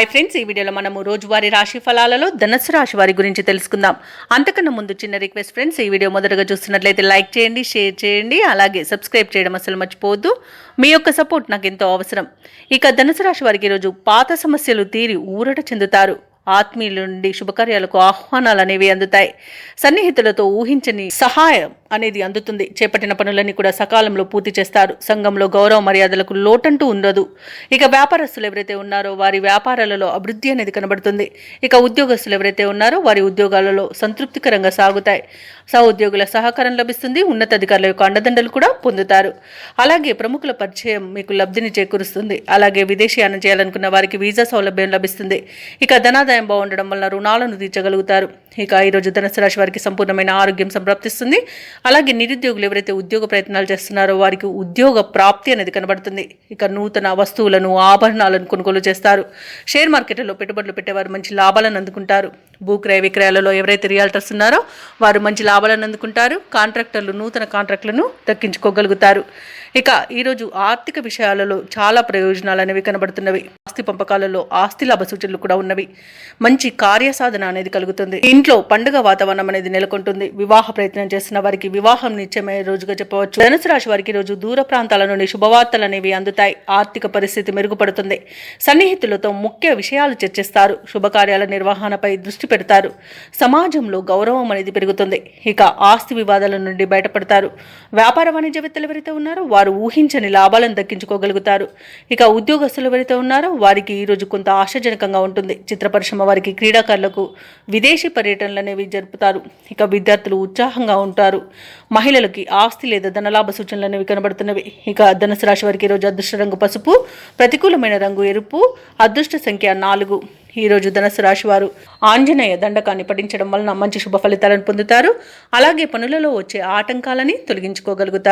Hi friends, ఈ వీడియోలో మనము రోజువారీ రాశి ఫలాలలో ధనుసు రాశి వారి గురించి తెలుసుకుందాం. అంతకన్నా ముందు చిన్న రిక్వెస్ట్ ఫ్రెండ్స్, ఈ వీడియో మొదటగా చూస్తున్నట్లయితే లైక్ చేయండి, షేర్ చేయండి, అలాగే సబ్స్క్రైబ్ చేయడం అసలు మర్చిపోవద్దు. మీ యొక్క సపోర్ట్ నాకు ఎంతో అవసరం. ఇక ధనుసు రాశి వారికి ఈరోజు పాత సమస్యలు తీరి ఊరట చెందుతారు. ఆత్మీయుల నుండి శుభకార్యాలకు ఆహ్వానాలు అనేవి అందుతాయి. సన్నిహితులతో ఊహించని సహాయం అనేది అందుతుంది. చేపట్టిన పనులన్నీ కూడా సకాలంలో పూర్తి చేస్తారు. సంఘంలో గౌరవ మర్యాదలకు లోటంటూ ఉండదు. ఇక వ్యాపారస్తులు ఎవరైతే ఉన్నారో వారి వ్యాపారాలలో అభివృద్ధి అనేది కనబడుతుంది. ఇక ఉద్యోగస్తులు ఎవరైతే ఉన్నారో వారి ఉద్యోగాలలో సంతృప్తికరంగా సాగుతాయి. సహోద్యోగుల సహకారం లభిస్తుంది. ఉన్నతాధికారుల యొక్క అండదండలు కూడా పొందుతారు. అలాగే ప్రముఖుల పరిచయం మీకు లబ్ధిని చేకూరుస్తుంది. అలాగే విదేశీయానం చేయాలనుకున్న వారికి వీసా సౌలభ్యం లభిస్తుంది. ఇక ధనాదాయం బాగుండడం వల్ల రుణాలను తీర్చగలుగుతారు. ఇక ఈరోజు ధనుసు రాశి వారికి సంపూర్ణమైన ఆరోగ్యం సంప్రాప్తిస్తుంది. అలాగే నిరుద్యోగులు ఎవరైతే ఉద్యోగ ప్రయత్నాలు చేస్తున్నారో వారికి ఉద్యోగ ప్రాప్తి అనేది కనబడుతుంది. ఇక నూతన వస్తువులను ఆభరణాలను కొనుగోలు చేస్తారు. షేర్ మార్కెట్లో పెట్టుబడులు పెట్టేవారు మంచి లాభాలను అందుకుంటారు. భూక్రయ విక్రయాలలో ఎవరైతే రియాల్టర్స్ ఉన్నారో వారు మంచి లాభాలను అందుకుంటారు. కాంట్రాక్టర్లు నూతన కాంట్రాక్టులను దక్కించుకోగలుగుతారు. ఇక ఈరోజు ఆర్థిక విషయాలలో చాలా ప్రయోజనాలు అనేవి కనబడుతున్నవి. ఆస్తి పంపకాలలో ఆస్తి లాభ సూచనలు కూడా ఉన్నవి. మంచి కార్యసాధన అనేది కలుగుతుంది. ఇంట్లో పండుగ వాతావరణం అనేది నెలకొంటుంది. వివాహ ప్రయత్నం చేస్తున్న వారికి వివాహం నిశ్చయమయ్యే రోజుగా చెప్పవచ్చు. ధనుసు రాశి వారికి రోజు దూర ప్రాంతాల నుండి శుభవార్తలు అనేవి అందుతాయి. ఆర్థిక పరిస్థితి మెరుగుపడుతుంది. సన్నిహితులతో ముఖ్య విషయాలు చర్చిస్తారు. శుభకార్యాల నిర్వహణపై దృష్టి పెడతారు. సమాజంలో గౌరవం అనేది పెరుగుతుంది. ఇక ఆస్తి వివాదాల నుండి బయటపడతారు. వ్యాపార వాణిజ్యవేత్తలు ఎవరైతే ఉన్నారో వారు ఊహించని లాభాలను దక్కించుకోగలుగుతారు. ఇక ఉద్యోగస్తులు ఎవరైతే ఉన్నారో వారికి ఈరోజు కొంత ఆశాజనకంగా ఉంటుంది. చిత్ర పరిశ్రమ వారికి, క్రీడాకారులకు విదేశీ పర్యటనలు అనేవి జరుపుతారు. ఇక విద్యార్థులు ఉత్సాహంగా ఉంటారు. మహిళలకి ఆస్తి లేదా ధనలాభ సూచనలు అనేవి కనబడుతున్నవి. ఇక ధనుసు రాశి వారికి ఈరోజు అదృష్ట రంగు పసుపు, ప్రతికూలమైన రంగు ఎరుపు, అదృష్ట సంఖ్య 4. ఈరోజు ధనుసు రాశి వారు ఆంజనేయ దండకాన్ని పఠించడం వలన మంచి శుభ ఫలితాలను పొందుతారు. అలాగే పనులలో వచ్చే ఆటంకాలని తొలగించుకోగలుగుతారు.